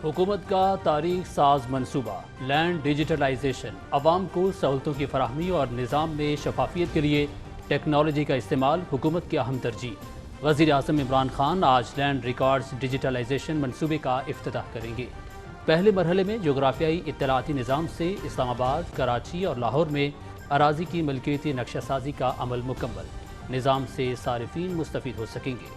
حکومت کا تاریخ ساز منصوبہ لینڈ ڈیجیٹلائزیشن عوام کو سہولتوں کی فراہمی اور نظام میں شفافیت کے لیے ٹیکنالوجی کا استعمال حکومت کی اہم ترجیح۔ وزیر اعظم عمران خان آج لینڈ ریکارڈز ڈیجیٹلائزیشن منصوبے کا افتتاح کریں گے۔ پہلے مرحلے میں جغرافیائی اطلاعاتی نظام سے اسلام آباد، کراچی اور لاہور میں اراضی کی ملکیتی نقشہ سازی کا عمل مکمل۔ نظام سے صارفین مستفید ہو سکیں گے۔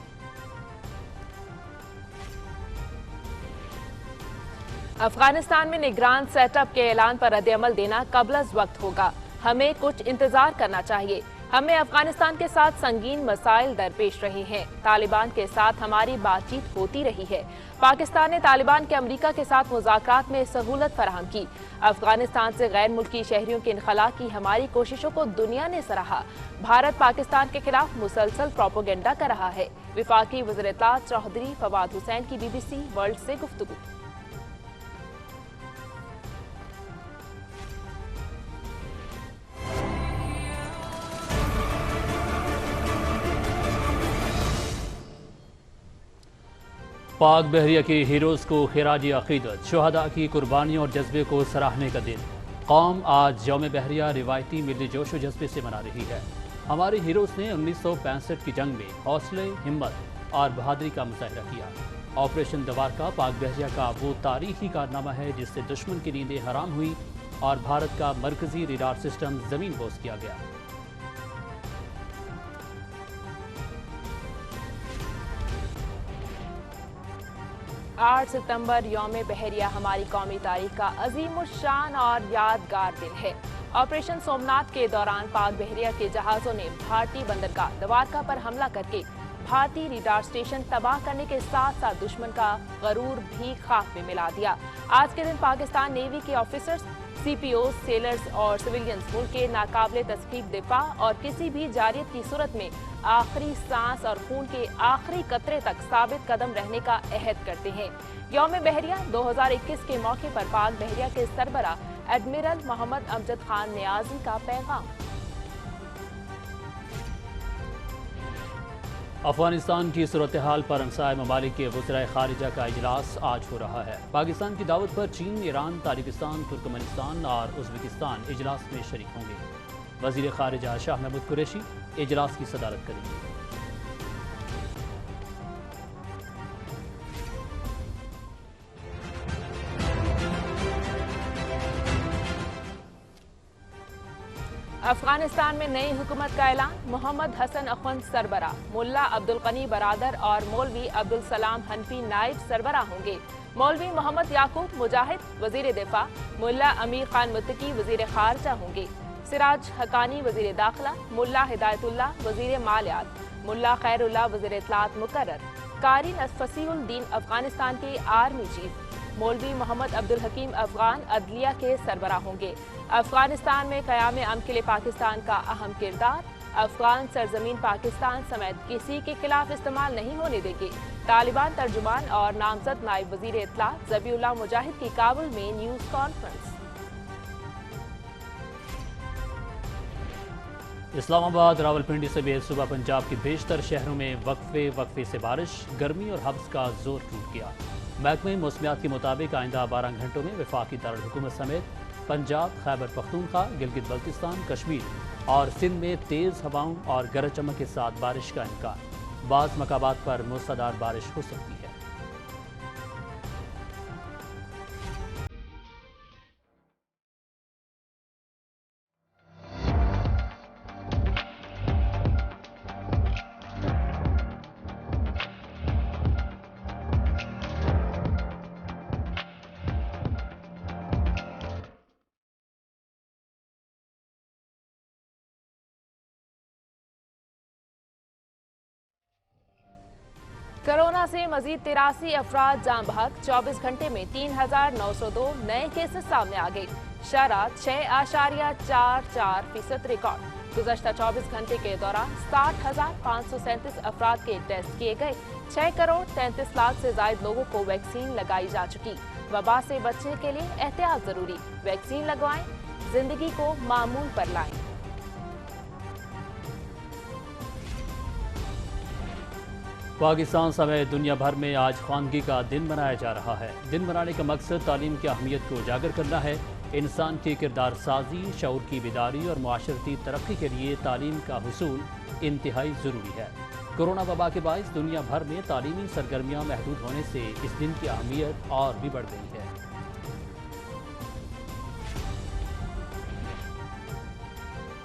افغانستان میں نگران سیٹ اپ کے اعلان پر رد عمل دینا قبل از وقت ہوگا۔ ہمیں کچھ انتظار کرنا چاہیے۔ ہمیں افغانستان کے ساتھ سنگین مسائل درپیش رہے ہیں۔ طالبان کے ساتھ ہماری بات چیت ہوتی رہی ہے۔ پاکستان نے طالبان کے امریکہ کے ساتھ مذاکرات میں سہولت فراہم کی۔ افغانستان سے غیر ملکی شہریوں کے انخلاء کی ہماری کوششوں کو دنیا نے سراہا۔ بھارت پاکستان کے خلاف مسلسل پروپیگنڈا کر رہا ہے۔ وفاقی وزیر اطلاعات چودھری فواد حسین کی BBC ورلڈ سے گفتگو۔ پاک بحریہ کے ہیروز کو خراج عقیدت، شہداء کی قربانیوں اور جذبے کو سراہنے کا دن۔ قوم آج یوم بحریہ روایتی ملی جوش و جذبے سے منا رہی ہے۔ ہمارے ہیروز نے 1965 کی جنگ میں حوصلے، ہمت اور بہادری کا مظاہرہ کیا۔ آپریشن دوارکا پاک بحریہ کا وہ تاریخی کارنامہ ہے جس سے دشمن کی نیندیں حرام ہوئی اور بھارت کا مرکزی ریڈار سسٹم زمین بوس کیا گیا۔ 8 ستمبر یوم بحریہ ہماری قومی تاریخ کا عظیم الشان اور یادگار دن ہے۔ آپریشن سومناتھ کے دوران پاک بحریہ کے جہازوں نے بھارتی بندرگاہ دوارکا پر حملہ کر کے بھارتی ریڈار اسٹیشن تباہ کرنے کے ساتھ ساتھ دشمن کا غرور بھی خاک میں ملا دیا۔ آج کے دن پاکستان نیوی کے آفیسرز، CPOs، سیلرز اور سویلینز ملک کے ناقابل تسخیر دفاع اور کسی بھی جارحیت کی صورت میں آخری سانس اور خون کے آخری قطرے تک ثابت قدم رہنے کا عہد کرتے ہیں۔ یوم بحریہ 2021 کے موقع پر پاک بحریہ کے سربراہ ایڈمرل محمد امجد خان نیازی کا پیغام۔ افغانستان کی صورتحال پر ہمسائے ممالک کے وزرائے خارجہ کا اجلاس آج ہو رہا ہے۔ پاکستان کی دعوت پر چین، ایران، تاجکستان، ترکمنستان اور ازبکستان اجلاس میں شریک ہوں گے۔ وزیر خارجہ شاہ محمود قریشی اجلاس کی صدارت کریں گے۔ افغانستان میں نئی حکومت کا اعلان۔ محمد حسن اخوند سربراہ، ملا عبدالغنی برادر اور مولوی عبدالسلام حنفی نائب سربراہ ہوں گے۔ مولوی محمد یعقوب مجاہد وزیر دفاع، ملا امیر خان متقی وزیر خارجہ ہوں گے۔ سراج حقانی وزیر داخلہ، ملا ہدایت اللہ وزیر مالیات، ملا خیر اللہ وزیر اطلاعات مقرر۔ قاری فصیح الدین افغانستان کے آرمی چیف، مولوی محمد عبدالحکیم افغان عدلیہ کے سربراہ ہوں گے۔ افغانستان میں قیام امن کے لیے پاکستان کا اہم کردار، افغان سرزمین پاکستان سمیت کسی کے خلاف استعمال نہیں ہونے دے گی۔ طالبان ترجمان اور نامزد نائب وزیر اطلاعات ذبیح اللہ مجاہد کی کابل میں نیوز کانفرنس۔ اسلام آباد، راولپنڈی سمیت صوبہ پنجاب کے بیشتر شہروں میں وقفے سے بارش، گرمی اور حبس کا زور ٹوٹ گیا۔ محکمہ موسمیات کے مطابق آئندہ 12 گھنٹوں میں وفاقی دارالحکومت سمیت پنجاب، خیبر پختونخوا، گلگت بلتستان، کشمیر اور سندھ میں تیز ہواؤں اور گرج چمک کے ساتھ بارش کا امکان۔ بعض مقامات پر موسلادھار بارش ہو سکتی ہے۔ کورونا سے مزید 83 افراد جاں بحق، 24 گھنٹے میں 3902 نئے کیسز سامنے آ گئے۔ شرح 6.44% ریکارڈ۔ گزشتہ 24 گھنٹے کے دوران 60,537 افراد کے ٹیسٹ کیے گئے۔ 6 کروڑ 33 لاکھ سے زائد لوگوں کو ویکسین لگائی جا چکی۔ وبا سے بچنے کے لیے احتیاط ضروری، ویکسین لگوائیں، زندگی کو معمول پر لائیں۔ پاکستان سمیت دنیا بھر میں آج خواندگی کا دن منایا جا رہا ہے۔ دن منانے کا مقصد تعلیم کی اہمیت کو اجاگر کرنا ہے۔ انسان کی کردار سازی، شعور کی بیداری اور معاشرتی ترقی کے لیے تعلیم کا حصول انتہائی ضروری ہے۔ کورونا وبا کے باعث دنیا بھر میں تعلیمی سرگرمیاں محدود ہونے سے اس دن کی اہمیت اور بھی بڑھ گئی ہے۔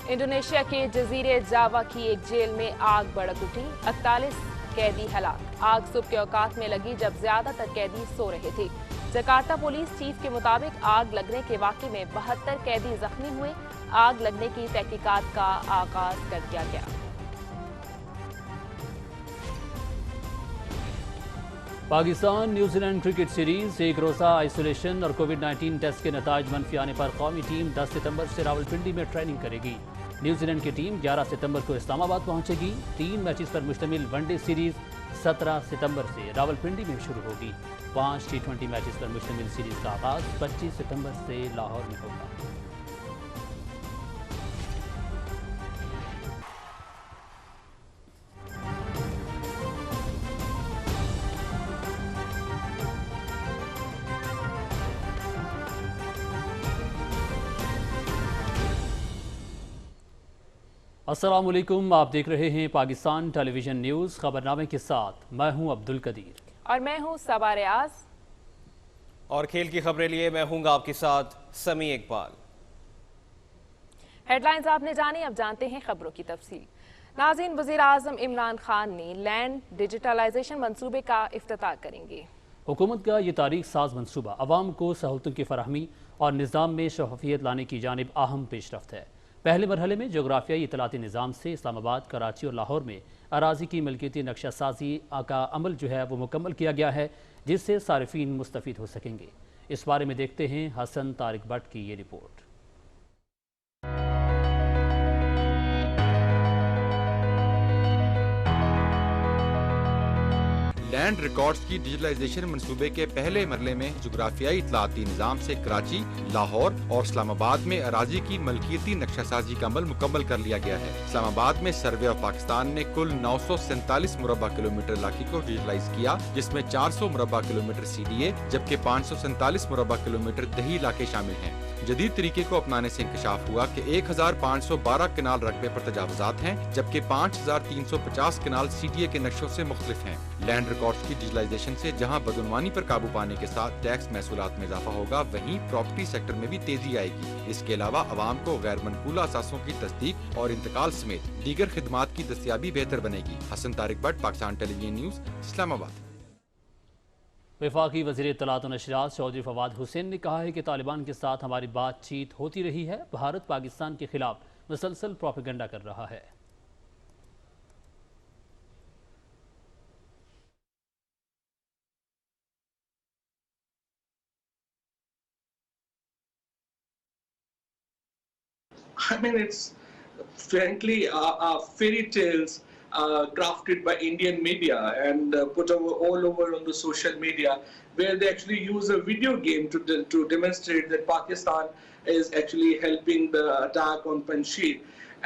انڈونیشیا کے جزیرے جاوا کی ایک جیل میں آگ بھڑک اٹھی، 48 قیدی ہلاک۔ آگ صبح کے اوقات میں لگی جب زیادہ تر قیدی سو رہے تھے۔ جکارتا پولیس چیف کے مطابق آگ لگنے کے واقعے میں 72 قیدی زخمی ہوئے۔ آگ لگنے کی تحقیقات کا آغاز کر دیا گیا۔ Pakistan New Zealand cricket series ایک روزہ آئسولیشن اور کووڈ-19 ٹیسٹ کے نتائج منفی آنے پر قومی ٹیم 10 ستمبر سے راولپنڈی میں ٹریننگ کرے گی۔ نیوزی لینڈ کی ٹیم 11 ستمبر کو اسلام آباد پہنچے گی۔ 3 میچز پر مشتمل ون ڈے سیریز 17 ستمبر سے راولپنڈی میں شروع ہوگی۔ 5 T20 میچز پر مشتمل سیریز کا آغاز 25 ستمبر سے لاہور میں ہوگا۔ السلام علیکم، آپ دیکھ رہے ہیں پاکستان ٹیلی ویژن نیوز۔ خبرنامے کے ساتھ میں ہوں عبدالقدیر اور میں ہوں صبا ریاض۔ اور کھیل کی خبریں لیے میں ہوں گا آپ کے ساتھ سمیع اقبال۔ ہیڈ لائنز آپ نے جانی، اب جانتے ہیں خبروں کی تفصیل۔ ناظرین، وزیر اعظم عمران خان نے لینڈ ڈیجیٹلائزیشن منصوبے کا افتتاح کریں گے۔ حکومت کا یہ تاریخ ساز منصوبہ عوام کو سہولتوں کی فراہمی اور نظام میں شفافیت لانے کی جانب اہم پیش رفت ہے۔ پہلے مرحلے میں جغرافیائی اطلاعاتی نظام سے اسلام آباد، کراچی اور لاہور میں اراضی کی ملکیتی نقشہ سازی کا عمل وہ مکمل کیا گیا ہے، جس سے صارفین مستفید ہو سکیں گے۔ اس بارے میں دیکھتے ہیں حسن طارق بٹ کی یہ رپورٹ۔ لینڈ ریکارڈز کی ڈیجیٹلائزیشن منصوبے کے پہلے مرحلے میں جغرافیائی اطلاعاتی نظام سے کراچی، لاہور اور اسلام آباد میں اراضی کی ملکیتی نقشہ سازی کا عمل مکمل کر لیا گیا ہے۔ اسلام آباد میں سروے آف پاکستان نے کل 947 مربع کلومیٹر علاقے کو ڈیجیٹلائز کیا، جس میں 400 مربع کلومیٹر CDA جبکہ 547 مربع کلومیٹر دیہی علاقے شامل ہیں۔ جدید طریقے کو اپنانے سے انکشاف ہوا کہ 1512 کنال رقبے پر تجاوزات ہیں، جبکہ 5350 کنال CDA کے نقشوں سے مختلف ہیں۔ لینڈ ریکارڈز کی ڈیجیٹلائزیشن سے جہاں بدعنوانی پر قابو پانے کے ساتھ ٹیکس محصولات میں اضافہ ہوگا، وہیں پراپرٹی سیکٹر میں بھی تیزی آئے گی۔ اس کے علاوہ عوام کو غیر منقولہ اثاثوں کی تصدیق اور انتقال سمیت دیگر خدمات کی دستیابی بہتر بنے گی۔ Hassan Tariq Butt, Pakistan television news, Islamabad. وفاقی وزیر اطلاعات و نشریات چودھری فواد حسین نے کہا ہے کہ طالبان کے ساتھ ہماری بات چیت ہوتی رہی ہے۔ بھارت پاکستان کے خلاف مسلسل پروپیگنڈا کر رہا ہے۔ I mean, it's frankly fairy tales crafted by Indian media and put all over on the social media, where they actually use a video game to demonstrate that Pakistan is actually helping the attack on Panjshir.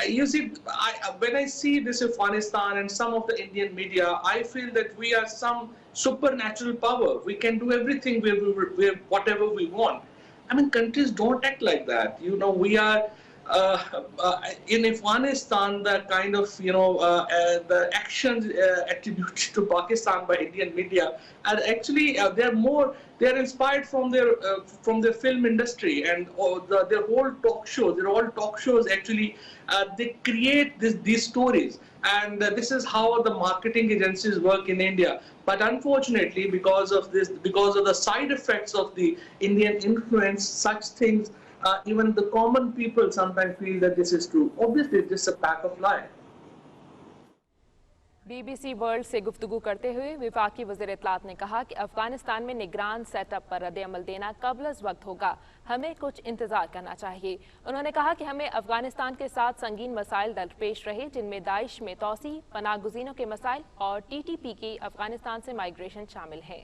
You see, when I see this Afghanistan and some of the Indian media, I feel that we are some supernatural power. We can do everything whatever we want. I mean, countries don't act like that. You know, we are in Afghanistan, the kind of the actions attributed to Pakistan by Indian media are actually they're inspired from their film industry and their whole talk shows. They're all talk shows actually. They create these stories, and this is how the marketing agencies work in India. But unfortunately, because of the side effects of the Indian influence, such things. Even the common people sometimes feel that this is true. Obviously, it's just a pack of lies. BBC world سے گفتگو کرتے ہوئے وفاقی وزیر اطلاعات نے کہا کہ افغانستان میں نگران سیٹ اپ پر رد عمل دینا قبل از وقت ہوگا، ہمیں کچھ انتظار کرنا چاہیے۔ انہوں نے کہا کہ ہمیں افغانستان کے ساتھ سنگین مسائل درپیش رہے، جن میں داعش میں توسیع، پناہ گزینوں کے مسائل اور TTP کی افغانستان سے مائیگریشن شامل ہیں۔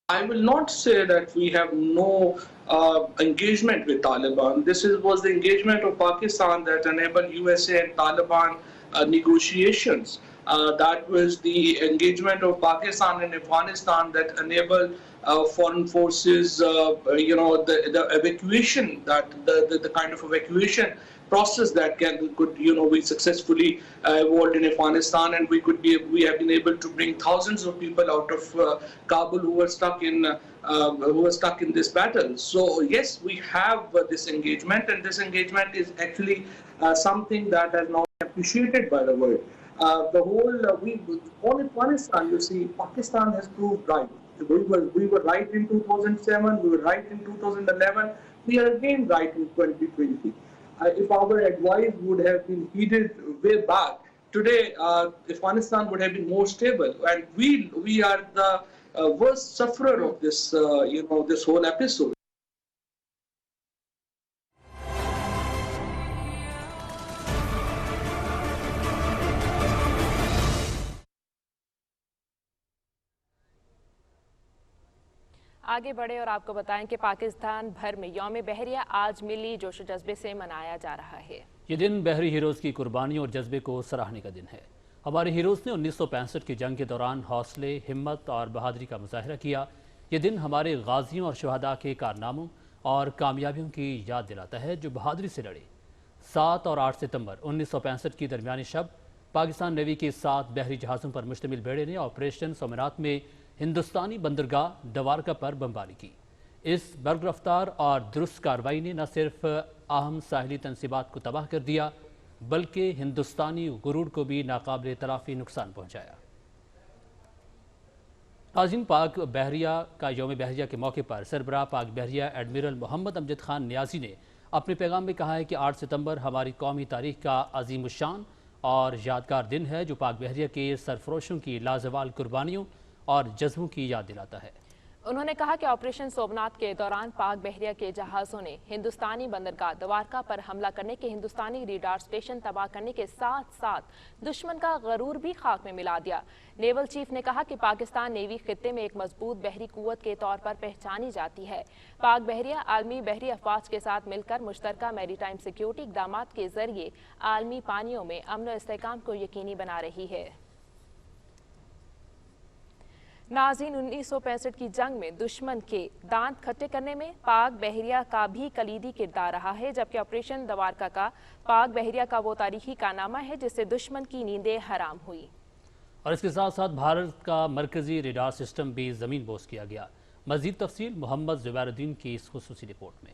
I will not say that we have no engagement with Taliban. This was the engagement of Pakistan that enabled USA and Taliban negotiations. That was the engagement of Pakistan and Afghanistan that enabled foreign forces, the evacuation, that the kind of evacuation process that could be successfully evolved in Afghanistan, and we have been able to bring thousands of people out of Kabul who were stuck in this battle. So yes, we have this engagement, and this engagement is actually something that has now been appreciated by the world. On Afghanistan, you see, Pakistan has proved right. We were right in 2007. We were right in 2011. We are again right in 2020. If our advice would have been heeded way back, today Afghanistan would have been more stable, and we are the worst sufferer of this this whole episode. आगे बढ़े और आपको बताएं कि पाकिस्तान भर में यौम बहरिया आज मिली जोश जज्बे से मनाया जा रहा है। ये दिन बहरी हीरोज़ की कुर्बानी और जज्बे को सराहने का दिन है। हमारे हीरोज़ ने 1965 की जंग के दौरान हौसले, हिम्मत और बहादुरी का मुजाहिरा किया। ये दिन हमारे गाजियों और शहदा के कारनामों और कामयाबियों की याद दिलाता है जो बहादुरी से लड़े। 7 और 8 सितंबर 1965 की दरमियानी शब पाकिस्तान नेवी के 7 बहरी जहाज़ों पर मुश्तमिल बेड़े ने ऑपरेशन सोमनाथ में हिंदुस्तानी बंदरगाह दवारका पर बमबारी की। इस बरगरफ्तार और दुरुस्त कार्रवाई ने न सिर्फ अहम साहिली तनसीबात को तबाह कर दिया, बल्कि हिंदुस्तानी गुरूर को भी नाकाबिल तलाफी नुकसान पहुंचाया। नाज़रीन, पाक बहरिया का यौम बहरिया के मौके पर सरबराह पाक बहरिया एडमिरल मोहम्मद अमजद खान नियाज़ी ने अपने पैगाम में कहा है कि 8 सितंबर हमारी कौमी तारीख का अजीम शान और यादगार दिन है जो पाक बहरिया के सरफरोशों की लाजवाल कुर्बानियों और जज्बों की याद दिलाता है। उन्होंने कहा कि ऑपरेशन सोमनाथ के दौरान पाक बहरिया के जहाज़ों ने हिंदुस्तानी बंदरगाह दवारका पर हमला करने के हिंदुस्तानी रेडार स्टेशन तबाह करने के साथ साथ दुश्मन का गरूर भी खाक में मिला दिया। नेवल चीफ ने कहा कि पाकिस्तान नेवी खित्ते में एक मजबूत बहरी कुव्वत के तौर पर पहचानी जाती है। पाक बहरिया आलमी बहरी अफवाज के साथ मिलकर मुश्तरका मैरीटाइम सिक्योरिटी इक़दाम के जरिए आलमी पानियों में अमन और इस्तेहकाम को यकीनी बना रही है। नाज़रीन, 1965 की जंग में दुश्मन के दांत खट्टे करने में पाक बहरिया का भी कलीदी किरदार रहा है, जबकि ऑपरेशन दवारका का पाक बहरिया का वो तारीखी कारनामा है जिससे दुश्मन की नींदें हराम हुई। और इसके साथ साथ भारत का मरकजी रेडार सिस्टम भी ज़मीन बोस किया गया। मज़ीद तफसील मोहम्मद ज़ुबैरुद्दीन की इस खुसूसी रिपोर्ट में।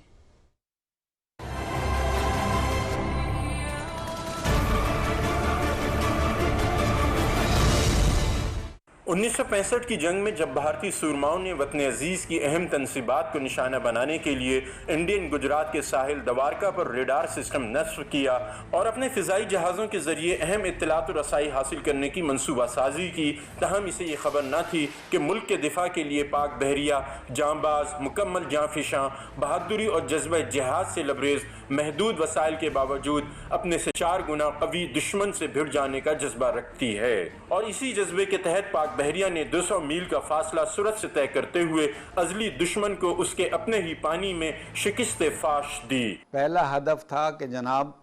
1965 की जंग में जब भारतीय सूरमाओं ने वतन अजीज़ की अहम तनसीबात को निशाना बनाने के लिए इंडियन गुजरात के साहिल दवारका पर रेडार सिस्टम नस्ब किया और अपने फ़िज़ाई जहाज़ों के ज़रिए अहम इत्तलात और रसाई हासिल करने की मनसूबा साजी की, तहम इसे ये खबर न थी कि मुल्क के दिफा के लिए पाक बहरिया जांबाज, मुकम्मल जांफिशां, बहादुरी और जज्बा जिहाद से लबरेज महदूद वसाइल के बावजूद अपने से 4 गुना कवी दुश्मन से भिड़ जाने का जज्बा रखती है। और इसी जज्बे के तहत पाक बहरिया ने 200 मील का फासला सूरत से तय करते हुए अजली दुश्मन को उसके अपने ही पानी में शिकस्त फाश दी। पहला हदफ था कि जनाब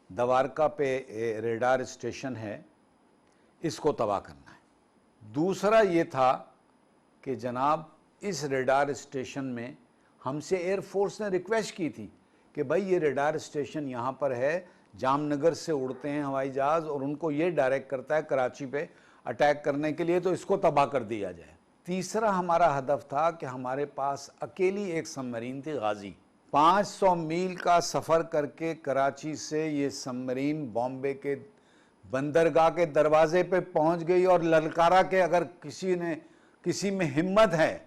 दवारका पे रेडार स्टेशन है, इसको तबाह करना है। दूसरा ये था कि जनाब इस रेडार स्टेशन में हमसे एयरफोर्स ने रिक्वेस्ट की थी कि भाई ये रेडार स्टेशन यहाँ पर है, जामनगर से उड़ते हैं हवाई जहाज़ और उनको ये डायरेक्ट करता है कराची पे अटैक करने के लिए, तो इसको तबाह कर दिया जाए। तीसरा हमारा हदफ था कि हमारे पास अकेली एक सबमरीन थी गाजी, 500 मील का सफ़र करके कराची से ये सबमरीन बॉम्बे के बंदरगाह के दरवाजे पे पहुंच गई और ललकारा के अगर किसी में हिम्मत है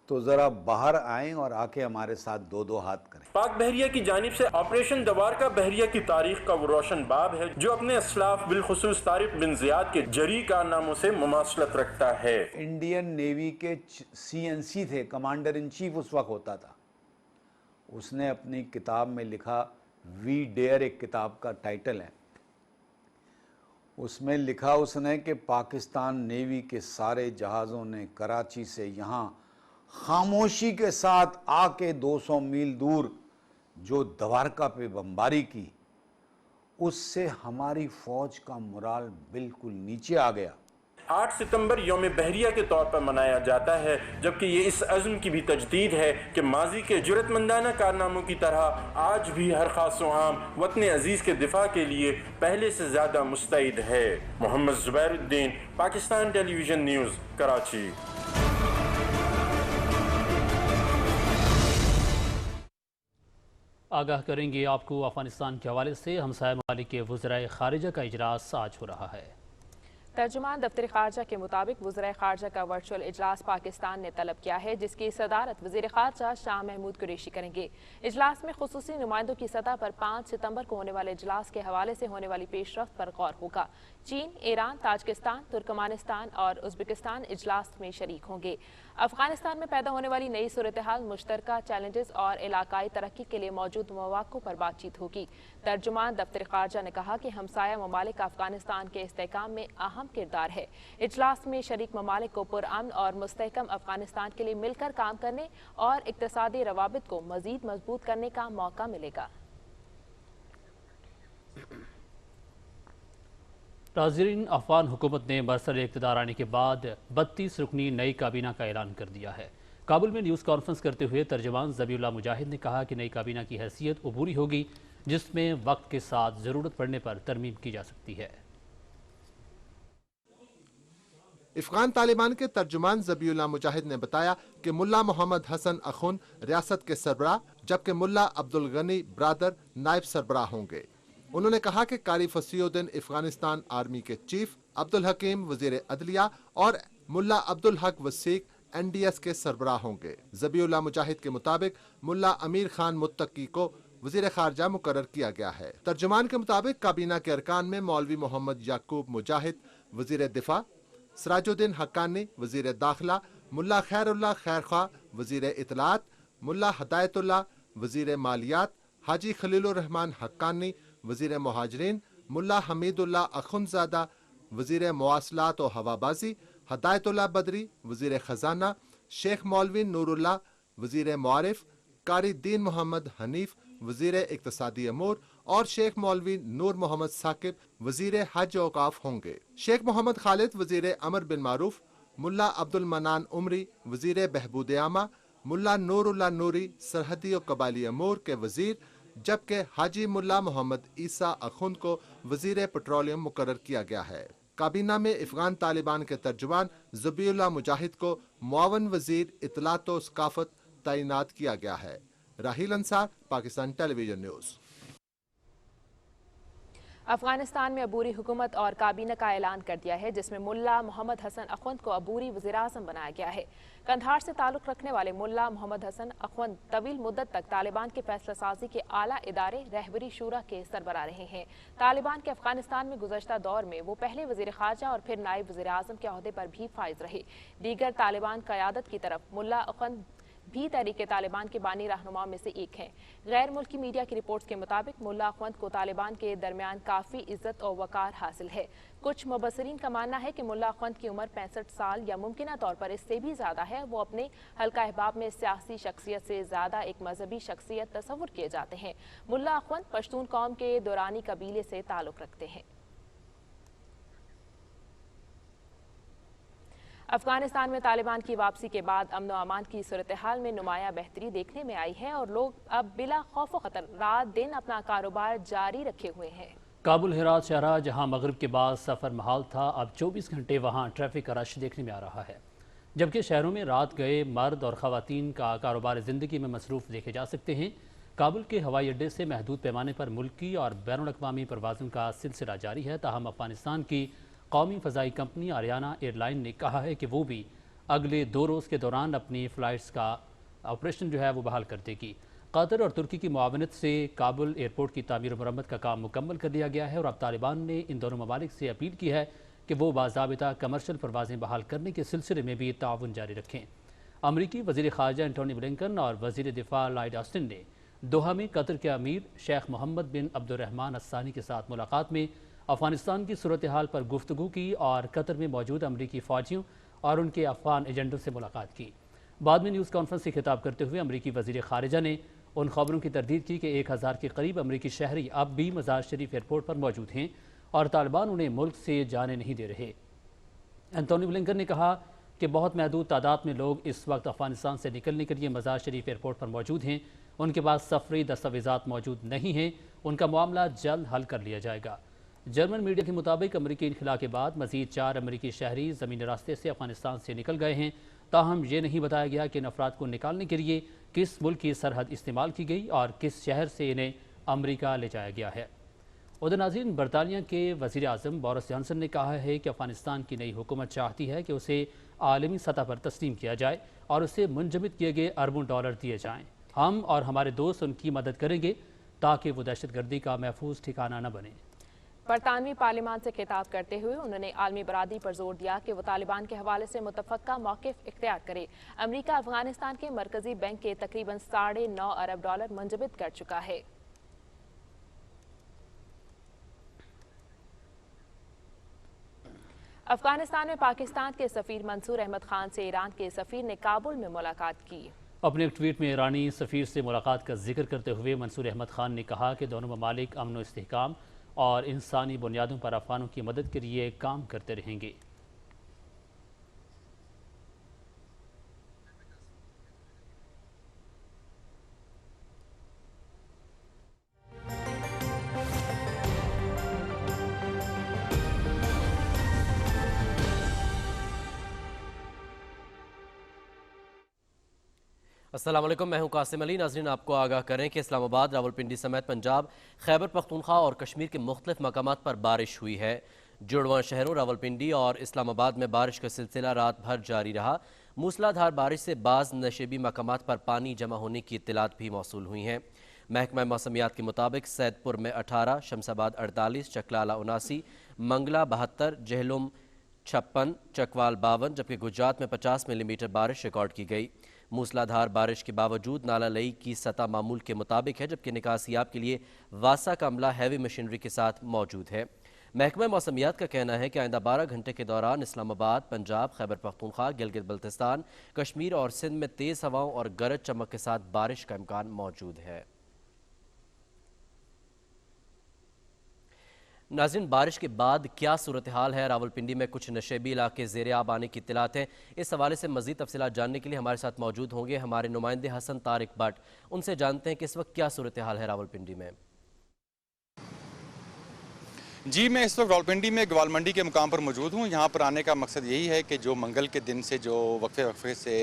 तो ज़रा बाहर आएं और आके हमारे साथ 2-2 हाथ करें। पाक बहरिया की जानिब से ऑपरेशन दवारका बहरिया की तारीख का वो रोशन बाब है जो अपने असलाफ बिलखुसूस तारिक बिन ज़ियाद के जरी कारनामों से मुमासलत रखता है। इंडियन नेवी के CNC थे, कमांडर इन चीफ उस वक्त होता था, उसने अपनी किताब में लिखा, वी डेयर एक किताब का टाइटल है, उसमें लिखा उसने कि पाकिस्तान नेवी के सारे जहाज़ों ने कराची से यहाँ खामोशी के साथ आके 200 मील दूर जो दवारका पे बमबारी की, اس سے ہماری فوج کا مورال بالکل نیچے آ گیا۔ 8 ستمبر یوم بحریہ کے طور پر منایا جاتا ہے، جبکہ یہ اس عزم کی بھی تجدید ہے کہ ماضی کے جرأت مندانہ کارناموں کی طرح آج بھی ہر خاص و عام وطن عزیز کے دفاع کے لیے پہلے سے زیادہ مستعد ہے۔ محمد زبیر الدین، Pakistan television news, Karachi. آگاہ کریں گے آپ کو افغانستان کے حوالے سے ہمسایہ ممالک کے وزرائے خارجہ کا اجلاس آج ہو رہا ہے۔ ترجمان دفتر خارجہ کے مطابق وزرائے خارجہ کا ورچوئل اجلاس پاکستان نے طلب کیا ہے، جس کی صدارت وزیر خارجہ شاہ محمود قریشی کریں گے۔ اجلاس میں خصوصی نمائندوں کی سطح پر 5 ستمبر کو ہونے والے اجلاس کے حوالے سے ہونے والی پیش رفت پر غور ہوگا۔ چین، ایران، تاجکستان، ترکمانستان اور ازبکستان اجلاس میں شریک ہوں گے۔ افغانستان میں پیدا ہونے والی نئی صورتحال، مشترکہ چیلنجز اور علاقائی ترقی کے لیے موجود مواقع پر بات چیت ہوگی۔ ترجمان دفتر خارجہ نے کہا کہ ہمسایہ ممالک افغانستان کے استحکام میں اہم کردار ہے۔ اجلاس میں شریک ممالک کو پرامن اور مستحکم افغانستان کے لیے مل کر کام کرنے اور اقتصادی روابط کو مزید مضبوط کرنے کا موقع ملے گا۔ ناظرین، افغان حکومت نے برسر اقتدار آنے کے بعد 32 رکنی نئی کابینہ کا اعلان کر دیا ہے۔ کابل میں نیوز کانفرنس کرتے ہوئے ترجمان ذبیح اللہ مجاہد نے کہا کہ نئی کابینہ کی حیثیت عبوری ہوگی، جس میں وقت کے ساتھ ضرورت پڑنے پر ترمیم کی جا سکتی ہے۔ افغان طالبان کے ترجمان ذبیح اللہ مجاہد نے بتایا کہ ملا محمد حسن اخون ریاست کے سربراہ، جبکہ ملا عبدالغنی برادر نائب سربراہ ہوں گے۔ انہوں نے کہا کہ قاری فصیح الدین افغانستان آرمی کے چیف، عبدالحکیم وزیر عدلیہ اور ملا عبدالحق وسیق NDS کے سربراہ ہوں گے۔ ذبیح اللہ مجاہد کے مطابق ملا امیر خان متقی کو وزیر خارجہ مقرر کیا گیا ہے۔ ترجمان کے مطابق کابینہ کے ارکان میں مولوی محمد یعقوب مجاہد وزیر دفاع، سراج الدین حقانی وزیر داخلہ، ملا خیر اللہ خیرخواہ وزیر اطلاعات، ملا ہدایت اللہ وزیر مالیات، حاجی خلیل الرحمن حقانی وزیر مہاجرین، ملا حمید اللہ اخندزادہ وزیر مواصلات و ہوابازی، ہدایت اللہ بدری وزیر خزانہ، شیخ مولوی نور اللہ وزیر معارف، قاری دین محمد حنیف وزیر اقتصادی امور اور شیخ مولوی نور محمد ثاقب وزیر حج و اوقاف ہوں گے۔ شیخ محمد خالد وزیر امر بالمعروف، ملا عبد المنان عمری وزیر بہبود عامہ، ملا نور اللہ نوری سرحدی و قبائلی امور کے وزیر، جبکہ حاجی ملا محمد عیسیٰ اخند کو وزیر پیٹرولیم مقرر کیا گیا ہے۔ کابینہ میں افغان طالبان کے ترجمان ذبیح اللہ مجاہد کو معاون وزیر اطلاعات و ثقافت تعینات کیا گیا ہے۔ راہیل انصار، Pakistan television news. Afghanistan میں عبوری حکومت اور کابینہ کا اعلان کر دیا ہے، جس میں ملا محمد حسن اخوند کو عبوری وزیراعظم بنایا گیا ہے۔ قندھار سے تعلق رکھنے والے ملا محمد حسن اخوند طویل مدت تک طالبان کے فیصلہ سازی کے اعلیٰ ادارے رہبری شورا کے سربراہ رہے ہیں۔ طالبان کے افغانستان میں گزشتہ دور میں وہ پہلے وزیر خارجہ اور پھر نائب وزیر اعظم کے عہدے پر بھی فائز رہے۔ دیگر طالبان قیادت کی طرف ملا اخوند بھی تحریک طالبان کے بانی رہنماؤں میں سے ایک ہیں۔ غیر ملکی میڈیا کی رپورٹس کے مطابق ملا اخوند کو طالبان کے درمیان کافی عزت و وقار حاصل ہے۔ کچھ مبصرین کا ماننا ہے کہ ملا اخوند کی عمر 65 سال یا ممکنہ طور پر اس سے بھی زیادہ ہے۔ وہ اپنے حلقہ احباب میں سیاسی شخصیت سے زیادہ ایک مذہبی شخصیت تصور کیے جاتے ہیں۔ ملا اخوند پشتون قوم کے دورانی قبیلے سے تعلق رکھتے ہیں۔ افغانستان میں طالبان کی واپسی کے بعد امن و امان کی صورتحال میں نمایاں بہتری دیکھنے میں آئی ہے اور لوگ اب بلا خوف و خطر رات دن اپنا کاروبار جاری رکھے ہوئے ہیں۔ کابل ہرات شاہراہ جہاں مغرب کے بعد سفر محال تھا، اب 24 گھنٹے وہاں ٹریفک کا رش دیکھنے میں آ رہا ہے، جبکہ شہروں میں رات گئے مرد اور خواتین کا کاروبار زندگی میں مصروف دیکھے جا سکتے ہیں۔ کابل کے ہوائی اڈے سے محدود پیمانے پر ملکی اور بین الاقوامی پروازوں کا سلسلہ جاری ہے، تاہم افغانستان کی قومی فضائی کمپنی آریانہ ایئر لائن نے کہا ہے کہ وہ بھی اگلے 2 روز کے دوران اپنی فلائٹس کا آپریشن وہ بحال کر دے گی۔ قطر اور ترکی کی معاونت سے کابل ایئرپورٹ کی تعمیر و مرمت کا کام مکمل کر لیا گیا ہے اور اب طالبان نے ان دونوں ممالک سے اپیل کی ہے کہ وہ باضابطہ کمرشل پروازیں بحال کرنے کے سلسلے میں بھی تعاون جاری رکھیں۔ امریکی وزیر خارجہ انٹونی بلنکن اور وزیر دفاع لائیڈ آسٹن نے دوحہ میں قطر کے امیر شیخ محمد بن عبد الرحمن الثانی کے ساتھ ملاقات میں افغانستان کی صورتحال پر گفتگو کی اور قطر میں موجود امریکی فوجیوں اور ان کے افغان ایجنٹوں سے ملاقات کی۔ بعد میں نیوز کانفرنس سے خطاب کرتے ہوئے امریکی وزیر خارجہ نے उन खबरों की तरदीद की कि 1000 के करीब अमरीकी शहरी अब भी मज़ार शरीफ एयरपोर्ट पर मौजूद हैं और तालिबान उन्हें मुल्क से जाने नहीं दे रहे। एंथोनी ब्लिंकन ने कहा कि बहुत महदूद तादाद में लोग इस वक्त अफगानिस्तान से निकलने के लिए मज़ार शरीफ एयरपोर्ट पर मौजूद हैं। उनके पास सफरी दस्तावेज़ात मौजूद नहीं हैं। उनका मामला जल्द हल कर लिया जाएगा। जर्मन मीडिया के मुताबिक अमरीकी इनखला के बाद मज़ीद 4 अमरीकी शहरी ज़मीनी रास्ते से अफगानिस्तान से निकल गए हैं। ताहम ये नहीं बताया गया कि इन अफराद को निकालने के लिए किस मुल्क की सरहद इस्तेमाल की गई और किस शहर से इन्हें अमरीका ले जाया गया है। उधर नाज़रीन, बरतानिया के वज़ीर आज़म बोरिस जॉनसन ने कहा है कि अफगानिस्तान की नई हुकूमत चाहती है कि उसे आलमी सतह पर तस्लीम किया जाए और उसे मुंजमद किए गए अरबों डॉलर दिए जाएँ। हम और हमारे दोस्त उनकी मदद करेंगे ताकि वो दहशतगर्दी का महफूज ठिकाना न बने। बरतानवी पार्लियामान से खिताब करते हुए उन्होंने आलमी बरादरी पर जोर दिया कि वो तालिबान के हवाले से मुतफ़क्का मौक़िफ़ इख्तियार करे। अमरीका अफगानिस्तान के मरकजी बैंक के तकरीबन 9.5 अरब डॉलर मुंजमद कर चुका है। अफगानिस्तान में पाकिस्तान के सफ़ीर मंसूर अहमद खान से ईरान के सफ़ीर ने काबुल में मुलाकात की। अपने एक ट्वीट में ईरानी सफ़ीर से मुलाकात का जिक्र करते हुए मंसूर अहमद खान ने कहा कि दोनों ममालिक अमन व इस्तेहकाम और इंसानी बुनियादों पर अफगानों की मदद के लिए काम करते रहेंगे। अस्सलाम वालेकुम, मैं हूं कासिम अली। नाज़रीन, आपको आगाह करें कि इस्लामाबाद, रावलपिंडी समेत पंजाब, खैबर पख्तूनख्वा और कश्मीर के मुख्तलिफ मकामात पर बारिश हुई है। जुड़वां शहरों रावलपिंडी और इस्लामाबाद में बारिश का सिलसिला रात भर जारी रहा। मूसलाधार बारिश से बाज़ नशेबी मकामात पर पानी जमा होने की इत्तलात भी मौसूल हुई हैं। महकमा मौसमियात के मुताबिक सैदपुर में 18, शमसाबाद 48, चकलाला 79, मंगला 72, जहलुम 56, चकवाल 52 जबकि गुजरात में 50 मिलीमीटर बारिश रिकॉर्ड की गई। मूसलाधार बारिश के बावजूद नाला लई की सतह मामूल के मुताबिक है, जबकि निकासियाब के लिए वासा का अमला हैवी मशीनरी के साथ मौजूद है। महकमा मौसमियात का कहना है कि आइंदा 12 घंटे के दौरान इस्लामाबाद, पंजाब, खैबर पख्तूनख्वा, गिलगित बल्तिस्तान, कश्मीर और सिंध में तेज़ हवाओं और गरज चमक के साथ बारिश का इम्कान मौजूद है। नाज़रीन, बारिश के बाद क्या सूरत हाल है? रावलपिंडी में कुछ नशेबी इलाके ज़ेरे आब आने की इत्तलात हैं। इस हवाले से मज़ीद तफसीलात जानने के लिए हमारे साथ मौजूद होंगे हमारे नुमाइंदे हसन तारिक भट्ट। उनसे जानते हैं कि इस वक्त क्या सूरत हाल है रावलपिंडी में। जी, मैं इस वक्त रावलपिंडी में ग्वाल मंडी के मुकाम पर मौजूद हूँ। यहाँ पर आने का मकसद यही है कि जो मंगल के दिन से जो वक्फे से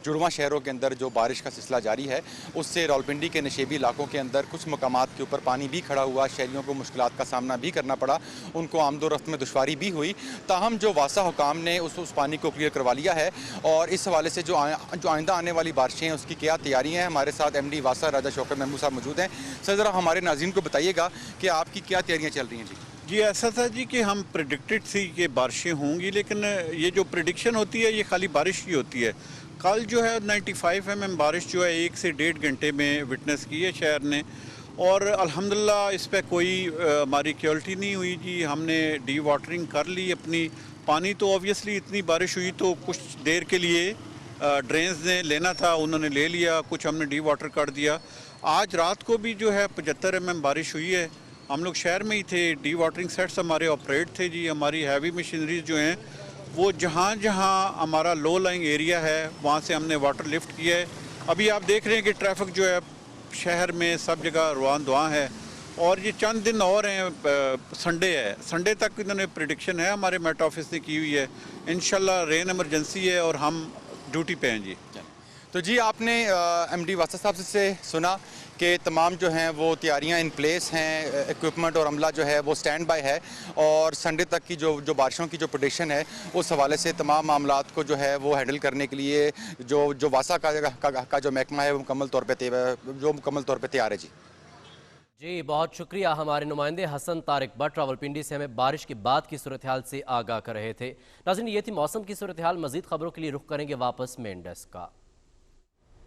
जुड़वां शहरों के अंदर जो बारिश का सिलसिला जारी है, उससे रावलपिंडी के नशेबी इलाकों के अंदर कुछ मकामात के ऊपर पानी भी खड़ा हुआ, शहरियों को मुश्किलात का सामना भी करना पड़ा, उनको आमदोरफ्त में दुश्वारी भी हुई। ताहम जो वासा हुकाम ने उस पानी को क्लियर करवा लिया है और इस हवाले से जो आइंदा आने वाली बारिशें हैं उसकी क्या तैयारियाँ हैं। हमारे साथ MD वासा राजा शौकत महमूद साहब मौजूद हैं। सर, ज़रा हमारे नाज़रीन को बताइएगा कि आपकी क्या तैयारियाँ चल रही हैं। जी, ऐसा था जी कि हम प्रेडिक्टेड थी कि बारिशें होंगी, लेकिन ये जो प्रेडिक्शन होती है ये खाली बारिश की होती है। कल जो है 95 mm बारिश जो है 1 से 1.5 घंटे में विटनेस की है शहर ने, और अल्हम्दुलिल्लाह इस पर कोई हमारी क्योलिटी नहीं हुई जी। हमने डी वाटरिंग कर ली अपनी। पानी तो ऑब्वियसली इतनी बारिश हुई तो कुछ देर के लिए ड्रेन्स ने लेना था, उन्होंने ले लिया, कुछ हमने डी वाटर कर दिया। आज रात को भी जो है 75 mm बारिश हुई है। हम लोग शहर में ही थे, डी वाटरिंग सेट्स हमारे ऑपरेट थे जी। हमारी हैवी मशीनरीज जो हैं वो जहाँ जहाँ हमारा लो लाइंग एरिया है वहाँ से हमने वाटर लिफ्ट किया है। अभी आप देख रहे हैं कि ट्रैफिक जो है शहर में सब जगह रुआन दुआ है, और ये चंद दिन और हैं, संडे है, संडे तक इन्होंने प्रेडिक्शन है हमारे मेट ऑफिस ने की हुई है। इंशाल्लाह रेन इमरजेंसी है और हम ड्यूटी पे हैं जी। तो जी, आपने MD वासा साहब से सुना कि तमाम जो हैं वो तैयारियां इन प्लेस हैं, इक्विपमेंट और अमला जो है वो स्टैंड बाय है, और संडे तक की जो बारिशों की जो प्रेडिक्शन है उस हवाले से तमाम मामलात को जो है वो हैंडल करने के लिए जो वासा का जो महकमा है वो मुकम्मल तौर पे तैयार है जी। बहुत शुक्रिया। हमारे नुमाइंदे हसन तारिक भट्ट रावलपिंडी से हमें बारिश के बाद की सूरत हाल से आगाह कर रहे थे। नाज़रीन, ये थी मौसम की सूरत हाल। मज़ीद खबरों के लिए रुख करेंगे वापस मेन डेस्क का।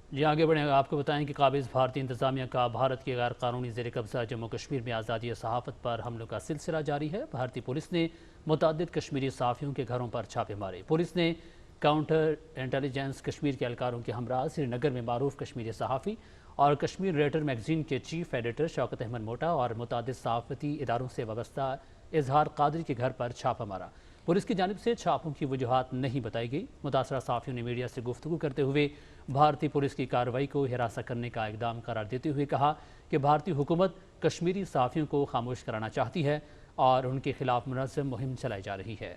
जी, आगे बढ़ेंगे। आपको बताएं कि काबिज़ भारतीय इंतज़ामिया का भारत के गैर कानूनी ज़ेर कब्ज़ा जम्मू कश्मीर में आज़ादी सहाफ़त पर हमलों का सिलसिला जारी है। भारतीय पुलिस ने मुतअद्दिद कश्मीरी सहाफ़ियों के घरों पर छापे मारे। पुलिस ने काउंटर इंटेलिजेंस कश्मीर के एहलकारों के हमरा श्रीनगर में मारूफ कश्मीरी सहाफ़ी और कश्मीर रेटर मैगजीन के चीफ एडिटर शौकत अहमद मोटा और मुतादिद सहाफ़ती इदारों से वाबस्ता इजहार कादरी के घर पर छापा मारा। पुलिस की जानिब से छापों की वजूहात नहीं बताई गई। मुतासरा सहाफ़ियों ने मीडिया से गुफ्तगू करते हुए भारतीय पुलिस की कार्रवाई को हिरासत करने का इक़दाम करार देते हुए कहा कि भारतीय हुकूमत कश्मीरी सहाफ़ियों को खामोश कराना चाहती है और उनके खिलाफ मुनज़्ज़म मुहिम चलाई जा रही है।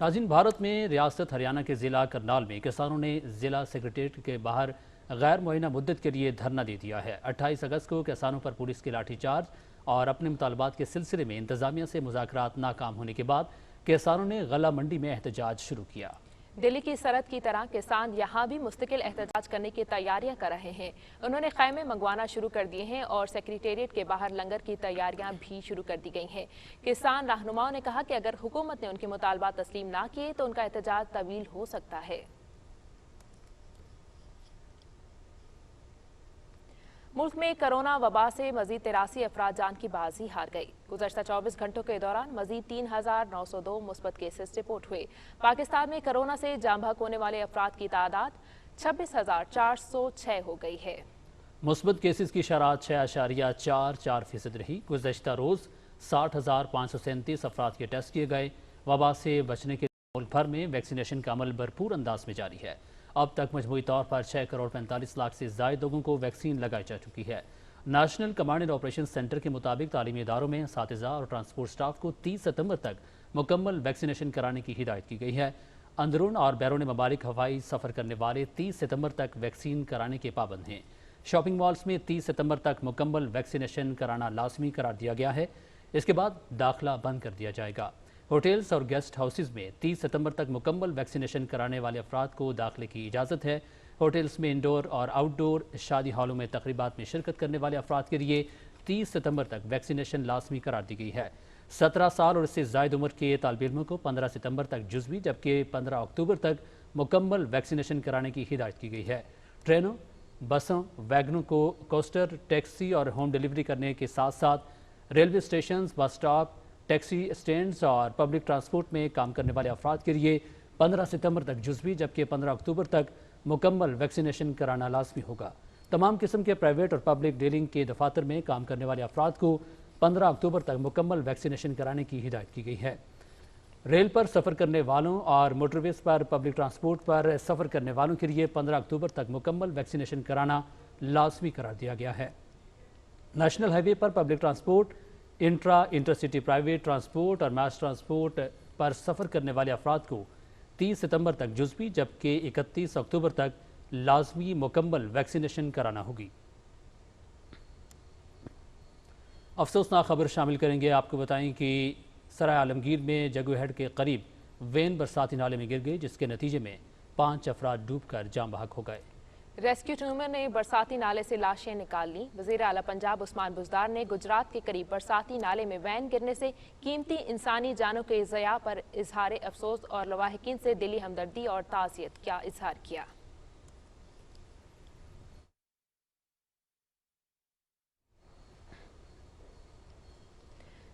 नाज़रीन, भारत में रियासत हरियाणा के ज़िला करनाल में किसानों ने ज़िला सेक्रेटेरिएट के बाहर गैर मुअय्यना मुद्दत के लिए धरना दे दिया है। 28 अगस्त को किसानों पर पुलिस के लाठीचार्ज और अपने मुतालबात के सिलसिले में इंतजामिया से मुज़ाकरात नाकाम होने के बाद किसानों ने गला मंडी में एहतजाज शुरू किया। दिल्ली की सरहद की तरह किसान यहाँ भी मुस्तकिल एहतजाज करने की तैयारियां कर रहे हैं। उन्होंने खैमे मंगवाना शुरू कर दिए हैं और सेक्रेटेरिएट के बाहर लंगर की तैयारियां भी शुरू कर दी गई हैं। किसान रहनुमाओं ने कहा कि अगर हुकूमत ने उनके मुतालबात तस्लीम ना किए तो उनका एहतजाज तवील हो सकता है। मुल्क में कोरोना वबा से मजीद 83 अफराद जान की बाजी हार गई। गुज़श्ता 24 घंटों के दौरान मजीद 3,902 मुस्बत केसेस रिपोर्ट हुए। पाकिस्तान में कोरोना से जान बहक होने वाले अफराद की तादाद 26,406 हो गई है। मुस्बत केसेस की शरह 6.44% रही। गुज़श्ता रोज़ 60,537 अफराद के टेस्ट किए गए। वबा से बचने के लिए मुल्क भर में वैक्सीनेशन का अमल भरपूर अंदाज में जारी है। अब तक मजमूई तौर पर 6 करोड़ 45 लाख से ज़ायद लोगों को वैक्सीन लगाई जा चुकी है। National command and operation centre के मुताबिक तालीमी इदारों में असातिज़ा और ट्रांसपोर्ट स्टाफ को 30 सितंबर तक मुकम्मल वैक्सीनेशन कराने की हिदायत की गई है। अंदरून और बैरून ममालिक हवाई सफ़र करने वाले 30 सितंबर तक वैक्सीन कराने के पाबंद हैं। शॉपिंग मॉल्स में 30 सितंबर तक मुकम्मल वैक्सीनेशन कराना लाजमी करार दिया गया है। इसके बाद दाखिला बंद कर दिया जाएगा। होटल्स और गेस्ट हाउसेज में 30 सितंबर तक मुकम्मल वैक्सीनेशन कराने वाले अफराद को दाखिले की इजाज़त है। होटल्स में इंडोर और आउटडोर शादी हॉलों में तकरीबात में शिरकत करने वाले अफराद के लिए 30 सितंबर तक वैक्सीनेशन लाजमी करार दी गई है। 17 साल और इससे ज़ायद उम्र के तालिब इल्मों को 15 सितंबर तक जुज़वी जबकि 15 अक्टूबर तक मुकम्मल वैक्सीनेशन कराने की हिदायत की गई है। ट्रेनों, बसों, वैगनों को कोस्टर, टैक्सी और होम डिलीवरी करने के साथ साथ railway station, bus stop, taxi stands और पब्लिक ट्रांसपोर्ट में काम करने वाले अफराद के लिए 15 सितंबर तक जुज़वी जबकि 15 अक्टूबर तक मुकम्मल वैक्सीनेशन कराना लाजमी होगा। तमाम किस्म के प्राइवेट और पब्लिक डीलिंग के दफातर में काम करने वाले अफराद को 15 अक्टूबर तक मुकम्मल वैक्सीनेशन कराने की हिदायत की गई है। रेल पर सफ़र करने वालों और मोटरवेज पर पब्लिक ट्रांसपोर्ट पर सफ़र करने वालों के लिए 15 अक्टूबर तक मुकम्मल वैक्सीनेशन कराना लाजमी करार दिया गया है। नेशनल हाईवे पर public transport, intercity private transport और मास ट्रांसपोर्ट पर सफ़र करने वाले अफराद को 30 सितंबर तक जुज़वी जबकि 31 अक्टूबर तक लाजमी मुकम्मल वैक्सीनेशन कराना होगी। अफसोसनाक खबर शामिल करेंगे। आपको बताएं कि सराय आलमगीर में जगुहेड के करीब वैन बरसाती नाले में गिर गई जिसके नतीजे में 5 अफराद डूबकर जाम बहक हो गए। रेस्क्यू टीमों ने बरसाती नाले से लाशें निकाल ली। वज़ीर आला पंजाब उस्मान बुज़दार ने गुजरात के करीब बरसाती नाले में वैन गिरने से कीमती इंसानी जानों के ज़या पर इजहार अफसोस और लवाहिकीन से दिली हमदर्दी और ताज़ियत का इजहार किया।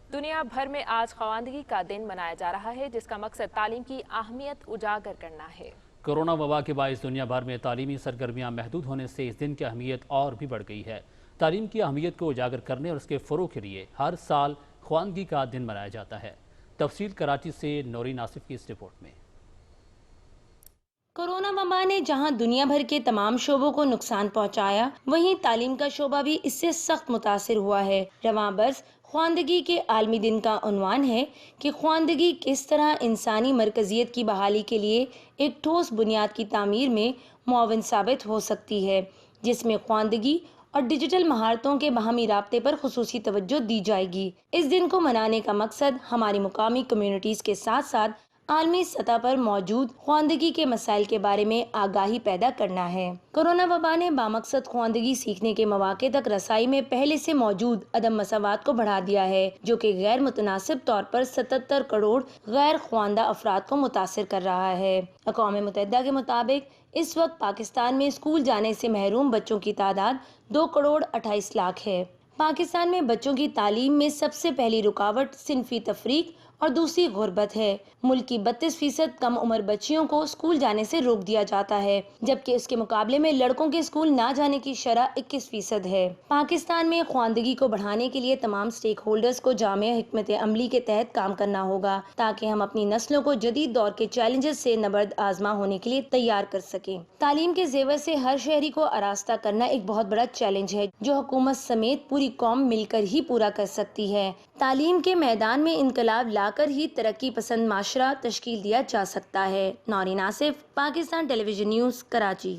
दुनिया भर में आज ख़वानदगी का दिन मनाया जा रहा है जिसका मकसद तालीम की अहमियत उजागर करना है। कोरोना वबा के बायस दुनिया भर में तालीमी सरगर्मियाँ महदूद होने से इस दिन की अहमियत और भी बढ़ गई है। तालीम की अहमियत को उजागर करने और उसके फ़रोग़ के लिए हर साल ख़वानदगी का दिन मनाया जाता है। तफसील कराची से नौरीन आसिफ की इस रिपोर्ट में। कोरोना वबा ने जहां दुनिया भर के तमाम शोबों को नुकसान पहुंचाया, वहीं तालीम का शोबा भी इससे सख्त मुतासिर हुआ है। रवां बरस ख़वानदगी के आलमी दिन का उन्वान है कि ख़वानदगी किस तरह इंसानी मरकज़ियत की बहाली के लिए एक ठोस बुनियाद की तामीर में मुआविन साबित हो सकती है, जिसमें ख़वानदगी और डिजिटल महारतों के बाहमी राब्ते पर खुसूसी तवज्जो दी जाएगी। इस दिन को मनाने का मकसद हमारी मुकामी कम्युनिटीज़ के साथ साथ आलमी सतह पर मौजूद ख़वानदगी के मसाइल के बारे में आगाही पैदा करना है। कोरोना वबा ने बामकसद ख़वानदगी सीखने के मौके तक रसाई में पहले से मौजूद अदम मसावात को बढ़ा दिया है, जो कि गैर मुतनासिब तौर पर 77 करोड़ गैर ख्वानदा अफराद को मुतासिर कर रहा है। अक़वाम मुत्तहिदा के मुताबिक इस वक्त पाकिस्तान में स्कूल जाने से महरूम बच्चों की तादाद 2 करोड़ 28 लाख है। पाकिस्तान में बच्चों की तालीम में सबसे पहली रुकावट सिनफी तफरीक और दूसरी गुर्बत है। मुल्क की 32% कम उम्र बच्चियों को स्कूल जाने से रोक दिया जाता है, जबकि उसके मुकाबले में लड़कों के स्कूल ना जाने की शरह 21% है। पाकिस्तान में ख्वानदगी को बढ़ाने के लिए तमाम स्टेक होल्डर्स को जामे हिकमत अमली के तहत काम करना होगा, ताकि हम अपनी नस्लों को जदीद दौर के चैलेंजेस से नबर्द आजमा होने के लिए तैयार कर सकें। तालीम के जेवर से हर शहरी को आरास्ता करना एक बहुत बड़ा चैलेंज है, जो हुकूमत समेत पूरी कौम मिलकर ही पूरा कर सकती है। तालीम के मैदान में इनकलाब लाकर ही तरक्की पसंद माशरा तश्कील दिया जा सकता है। Naureen Asif, Pakistan television news, Karachi.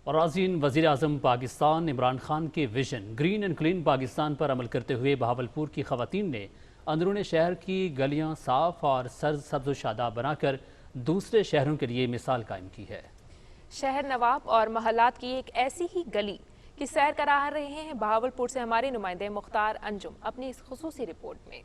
और नाज़रीन, वज़ीर-ए-आज़म पाकिस्तान इमरान खान के vision green and clean Pakistan पर अमल करते हुए बहावलपुर की ख़वातीन ने अंदरूनी शहर की गलियां साफ़ और सब्ज़ शादाब बनाकर दूसरे शहरों के लिए मिसाल कायम की है। शहर नवाब और महल्लात की एक ऐसी ही गली की सैर करा रहे हैं बहावलपुर से हमारे नुमाइंदे मुख्तार अंजुम अपनी इस खुसूसी रिपोर्ट में।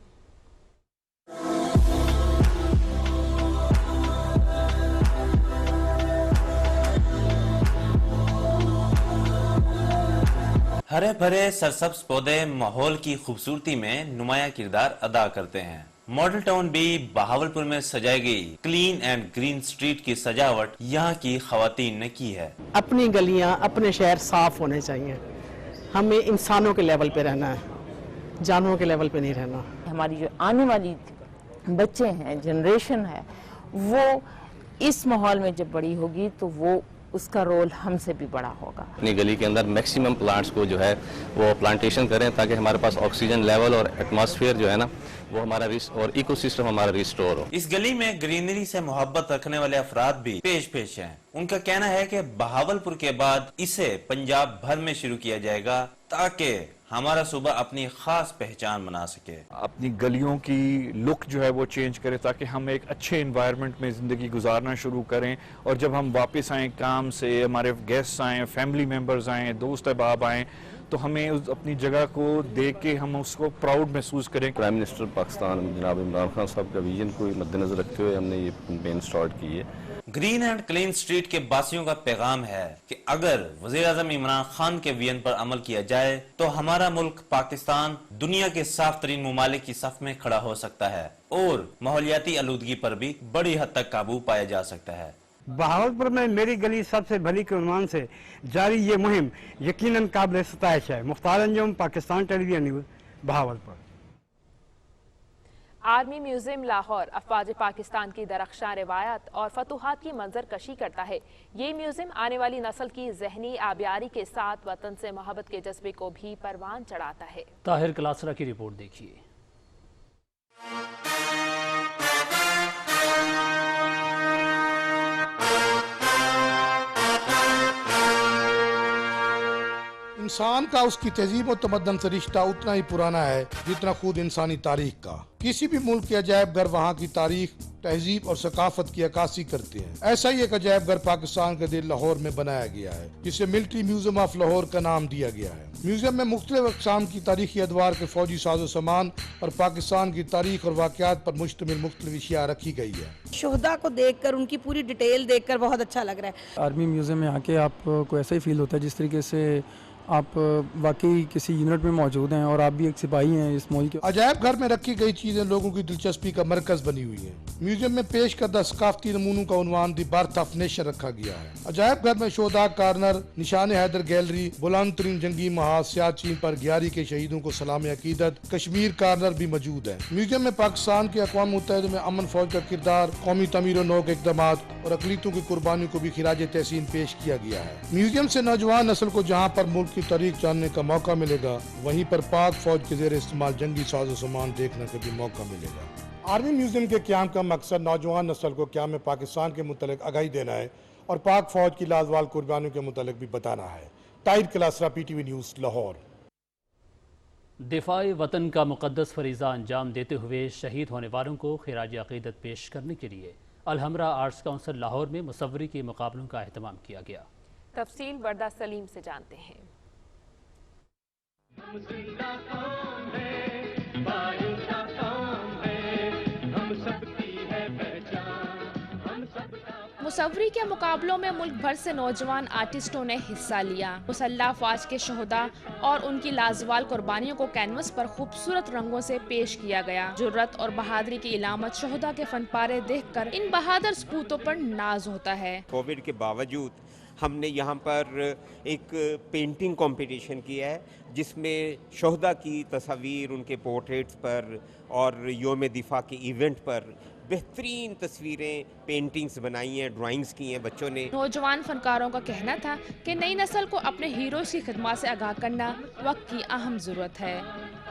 हरे भरे सरसब्ज पौधे माहौल की खूबसूरती में नुमाया किरदार अदा करते हैं। मॉडल टाउन भी बहावलपुर में सजाई गई क्लीन एंड ग्रीन स्ट्रीट की सजावट यहाँ की खवातीन ने की है। अपनी गलियाँ, अपने शहर साफ होने चाहिए। हमें इंसानों के लेवल पे रहना है, जानवरों के लेवल पे नहीं रहना। हमारी जो आने वाली बच्चे हैं, जनरेशन है, वो इस माहौल में जब बड़ी होगी तो वो उसका रोल हमसे भी बड़ा होगा। अपनी गली के अंदर मैक्सिमम प्लांट्स को जो है वो प्लांटेशन करें, ताकि हमारे पास ऑक्सीजन लेवल और एटमॉस्फेयर जो है ना वो हमारा और इकोसिस्टम हमारा रिस्टोर हो। इस गली में ग्रीनरी से मोहब्बत रखने वाले अफराद भी पेश हैं। उनका कहना है कि बहावलपुर के बाद इसे पंजाब भर में शुरू किया जाएगा, ताकि हमारा सूबा अपनी खास पहचान बना सके। अपनी गलियों की लुक जो है वो चेंज करें, ताकि हम एक अच्छे एनवायरनमेंट में ज़िंदगी गुजारना शुरू करें। और जब हम वापस आएँ काम से, हमारे गेस्ट आएँ, फैमिली मेम्बर्स आएँ, दोस्त अहबाब आएँ, तो हमें अपनी जगह को देख के हम उसको प्राउड महसूस करें। प्राइम मिनिस्टर पाकिस्तान जनाब इमरान खान साहब का विजन को मद्देनजर रखते हुए हमने ये कैंपेन स्टार्ट की है। ग्रीन एंड क्लीन स्ट्रीट के बासियों का पैगाम है कि अगर वज़ीर-ए-आज़म इमरान खान के विजन पर अमल किया जाए तो हमारा मुल्क पाकिस्तान दुनिया के साफ तरीन ममालिक की सफ में खड़ा हो सकता है और माहौलियाती आलूदगी पर भी बड़ी हद तक काबू पाया जा सकता है। बहावलपुर में मेरी गली सबसे भली के उन्वान से जारी ये मुहिम यकीनन काबिल सताइश है। Mukhtar Anjum, Pakistan television news, Bahawalpur. Army museum Lahore अफवाज पाकिस्तान की दरख्शां रिवायत और फतूहात की मंजर कशी करता है। ये म्यूजियम आने वाली नस्ल की जहनी आबियारी के साथ वतन से मोहब्बत के जज्बे को भी परवान चढ़ाता है। ताहिर कलासरा की रिपोर्ट देखिए। इंसान का उसकी तहजीब और तमद्दन से रिश्ता उतना ही पुराना है जितना खुद इंसानी तारीख का। किसी भी मुल्क के अजायब घर वहाँ की तारीख, तहजीब और सकाफत की अक्कासी करते हैं। ऐसा ही एक अजायब घर पाकिस्तान के दिल लाहौर में बनाया गया है, जिसे मिलिट्री म्यूजियम ऑफ लाहौर का नाम दिया गया है। म्यूजियम में मुख्तलिफ अक़साम की तारीखी अदवार के फौजी साजो सामान और पाकिस्तान की तारीख और वाक़यात पर मुश्तमिल मुख्तलिफ अशिया रखी गई है। शोहदा को देखकर, उनकी पूरी डिटेल देखकर बहुत अच्छा लग रहा है। आर्मी म्यूजियम में आके आपको ऐसा ही फील होता है जिस तरीके से आप वाकई किसी यूनिट में मौजूद हैं और आप भी एक सिपाही हैं इस मुल्क के। अजायब घर में रखी गई चीजें लोगों की दिलचस्पी का मरकज बनी हुई है। म्यूजियम में पेश करदा सकाफती नमूनों का उन्वान दी बर्थ ऑफ नेशन रखा गया है। अजायब घर में शोहदा कार्नर, निशान हैदर गैलरी, बुलंद तरीन जंगी महाज सियाचिन पर 11 के शहीदों को सलाम अकीदत, कश्मीर कार्नर भी मौजूद है। म्यूजियम में पाकिस्तान के अक़वाम मुत्तहिदा में अमन फौज का किरदार, कौमी तमीर और नौ के इक़दामात और अक़लियतों की कुर्बानियों को भी खिराज तहसीन पेश किया गया है। म्यूजियम से नौजवान नस्ल को जहाँ पर मुल्क की तारीख जानने का मौका मिलेगा, वहीं पर पाक फौज के ज़ेर इस्तेमाल जंगी साजो सामान देखने का भी मौका मिलेगा। आर्मी म्यूजियम के क़याम का मकसद नौजवान नस्ल को क़याम पाकिस्तान के मुतल्लिक़ आगाही देना है और पाक फौज की लाजवाल कुर्बानियों के मुतल्लिक़ भी बताना है। Tahir Kalasra, PTV news, Lahore. दिफाए वतन का मुक़द्दस फरीज़ा अंजाम देते हुए शहीद होने वालों को खिराज अक़ीदत पेश करने के लिए अलहमरा आर्ट्स काउंसिल लाहौर में मुसव्वरी के मुकाबलों का अहतमाम किया गया। तफसील वर्दा सलीम से जानते हैं। हम जिंदा कौम है, बारिंदा कौम है, हम सबकी है पहचान। मुसव्वरी के मुकाबलों में मुल्क भर से नौजवान आर्टिस्टों ने हिस्सा लिया। मुसल्लह अफवाज के शहुदा और उनकी लाजवाल कुर्बानियों को कैनवस पर खूबसूरत रंगों से पेश किया गया। जुर्रत और बहादुरी की इलामत शहुदा के फनपारे देखकर इन बहादुर सपूतों पर नाज होता है। कोविड के बावजूद हमने यहाँ पर एक पेंटिंग कंपटीशन किया है जिसमें शोहदा की तस्वीर, उनके पोर्ट्रेट्स पर और योम दिफा के इवेंट पर बेहतरीन तस्वीरें, पेंटिंग्स बनाई हैं, ड्राइंग्स की हैं बच्चों ने। नौजवान फनकारों का कहना था कि नई नस्ल को अपने हीरोज़ की खिदमत से आगाह करना वक्त की अहम ज़रूरत है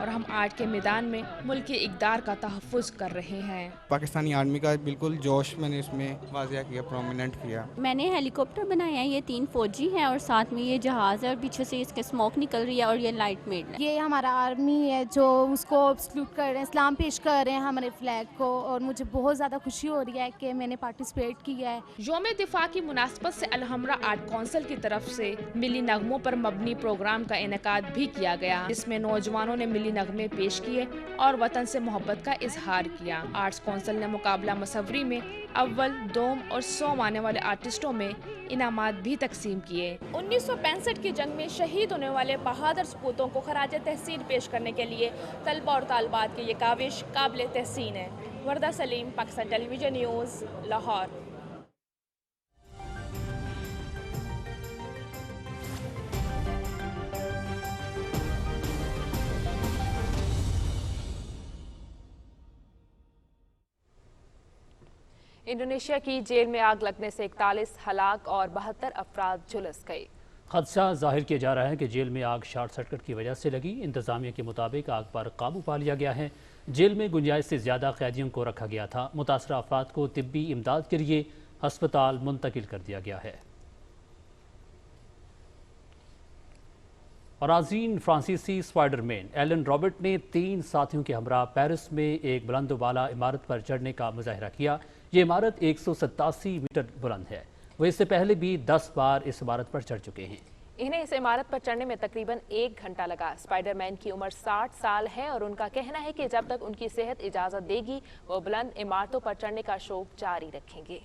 और हम आर्ट के मैदान में मुल्क के इक़दार का तहफ़्फ़ुज़ कर रहे हैं। पाकिस्तानी आर्मी का बिल्कुल जोश मैंने इसमें वाज़िया किया, प्रोमिनेंट किया। मैंने हेलीकॉप्टर बनाया है, ये 3 फौजी हैं और साथ में ये जहाज़ है और पीछे से इसके स्मोक निकल रही है और ये लाइट मेड है। ये हमारा आर्मी है जो उसको सल्यूट कर रहे हैं, सलाम पेश कर रहे हैं हमारे फ्लैग को और मुझे बहुत ज़्यादा खुशी हो रही है कि मैंने पार्टिसिपेट किया है। योम दिफा की मुनासबत से अलहमरा आर्ट कौंसिल की तरफ से मिली नगमों पर मबनी प्रोग्राम का इनेकाद भी किया गया, जिसमें नौजवानों ने मिली नगमे पेश किए और वतन से मोहब्बत का इजहार किया। आर्ट्स कौंसिल ने मुकाबला मुसव्वरी में अव्वल, दोम और 100 आने वाले आर्टिस्टों में इनामात भी तकसीम किए। 1965 की जंग में शहीद होने वाले बहादुर सपूतों को खराज तहसीन पेश करने के लिए तलबा और तालबात की ये काविश काबिल तहसीन है। Warda Saleem, Pakistan television news, Lahore. Indonesia की जेल में आग लगने से 41 हलाक और 72 अफराद झुलस गए। खदशा जाहिर किया जा रहा है कि जेल में आग शॉर्ट सर्किट की वजह से लगी। इंतजामिया के मुताबिक आग पर काबू पा लिया गया है। जेल में गुंजाइश से ज़्यादा कैदियों को रखा गया था। मुतासरा अफराद को तिब्बी इमदाद के लिए हस्पताल मुंतकिल कर दिया गया है। और आज़ीन, फ्रांसीसी स्पाइडरमैन एलन रॉबर्ट ने 3 साथियों के हमरा पेरिस में एक बुलंद वाला इमारत पर चढ़ने का मुजाहरा किया। ये इमारत 187 मीटर बुलंद है। वो इससे पहले भी 10 बार इस इमारत पर चढ़ चुके हैं। इन्हें इस इमारत पर चढ़ने में तकरीबन 1 घंटा लगा। स्पाइडरमैन की उम्र 60 साल है और उनका कहना है कि जब तक उनकी सेहत इजाज़त देगी वो बुलंद इमारतों पर चढ़ने का शौक जारी रखेंगे।